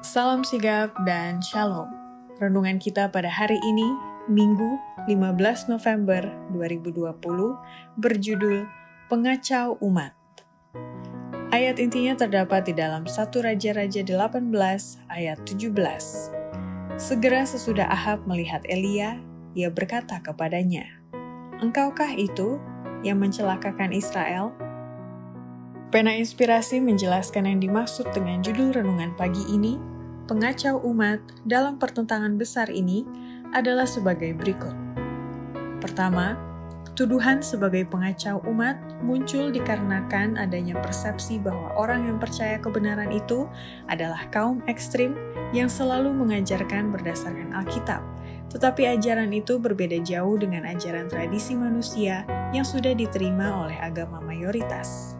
Salam sigap dan shalom. Renungan kita pada hari ini, Minggu 15 November 2020, berjudul Pengacau Umat. Ayat intinya terdapat di dalam 1 Raja-Raja 18 ayat 17. Segera sesudah Ahab melihat Elia, ia berkata kepadanya, "Engkaukah itu yang mencelakakan Israel?" Pena Inspirasi menjelaskan yang dimaksud dengan judul renungan pagi ini, pengacau umat dalam pertentangan besar ini adalah sebagai berikut. Pertama, tuduhan sebagai pengacau umat muncul dikarenakan adanya persepsi bahwa orang yang percaya kebenaran itu adalah kaum ekstrim yang selalu mengajarkan berdasarkan Alkitab, tetapi ajaran itu berbeda jauh dengan ajaran tradisi manusia yang sudah diterima oleh agama mayoritas.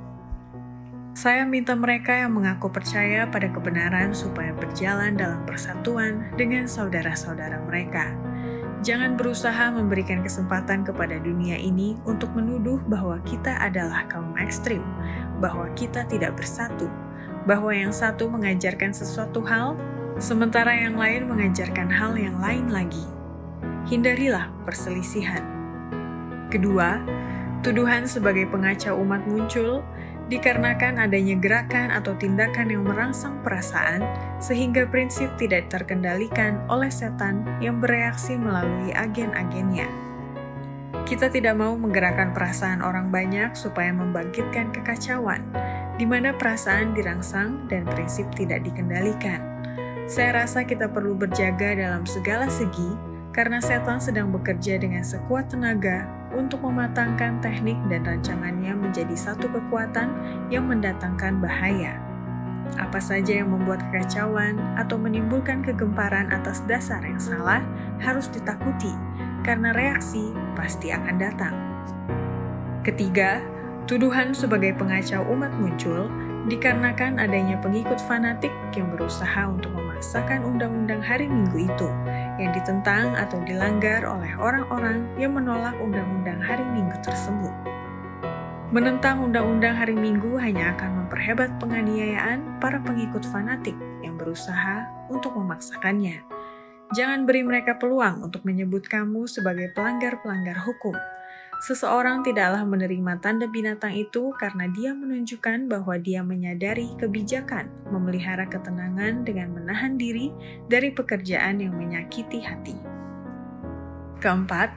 Saya minta mereka yang mengaku percaya pada kebenaran supaya berjalan dalam persatuan dengan saudara-saudara mereka. Jangan berusaha memberikan kesempatan kepada dunia ini untuk menuduh bahwa kita adalah kaum ekstrim, bahwa kita tidak bersatu, bahwa yang satu mengajarkan sesuatu hal, sementara yang lain mengajarkan hal yang lain lagi. Hindarilah perselisihan. Kedua, tuduhan sebagai pengacau umat muncul dikarenakan adanya gerakan atau tindakan yang merangsang perasaan sehingga prinsip tidak terkendalikan oleh setan yang bereaksi melalui agen-agennya. Kita tidak mau menggerakkan perasaan orang banyak supaya membangkitkan kekacauan, di mana perasaan dirangsang dan prinsip tidak dikendalikan. Saya rasa kita perlu berjaga dalam segala segi karena setan sedang bekerja dengan sekuat tenaga untuk mematangkan teknik dan rancangannya menjadi satu kekuatan yang mendatangkan bahaya. Apa saja yang membuat kekacauan atau menimbulkan kegemparan atas dasar yang salah harus ditakuti, karena reaksi pasti akan datang. Ketiga, tuduhan sebagai pengacau umat muncul dikarenakan adanya pengikut fanatik yang berusaha untuk memaksakan undang-undang hari Minggu itu, yang ditentang atau dilanggar oleh orang-orang yang menolak undang-undang hari Minggu tersebut. Menentang undang-undang hari Minggu hanya akan memperhebat penganiayaan para pengikut fanatik yang berusaha untuk memaksakannya. Jangan beri mereka peluang untuk menyebut kamu sebagai pelanggar-pelanggar hukum. Seseorang tidaklah menerima tanda binatang itu karena dia menunjukkan bahwa dia menyadari kebijakan memelihara ketenangan dengan menahan diri dari pekerjaan yang menyakiti hati. Keempat,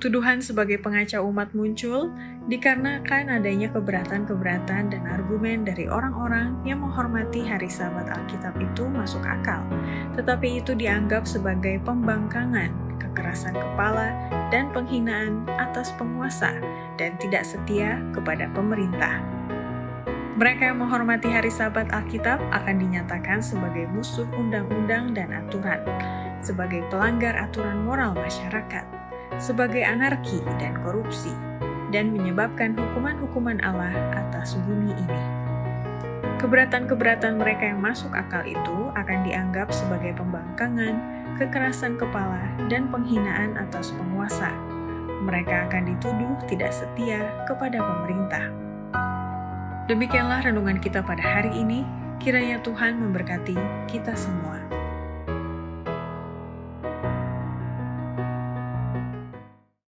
tuduhan sebagai pengacau umat muncul dikarenakan adanya keberatan-keberatan dan argumen dari orang-orang yang menghormati hari Sabat Alkitab itu masuk akal, tetapi itu dianggap sebagai pembangkangan, kekerasan kepala, dan penghinaan atas penguasa dan tidak setia kepada pemerintah. Mereka yang menghormati hari Sabat Alkitab akan dinyatakan sebagai musuh undang-undang dan aturan, sebagai pelanggar aturan moral masyarakat, sebagai anarki dan korupsi, dan menyebabkan hukuman-hukuman Allah atas bumi ini. Keberatan-keberatan mereka yang masuk akal itu akan dianggap sebagai pembangkangan, kekerasan kepala, dan penghinaan atas penguasa. Mereka akan dituduh tidak setia kepada pemerintah. Demikianlah renungan kita pada hari ini. Kiranya Tuhan memberkati kita semua.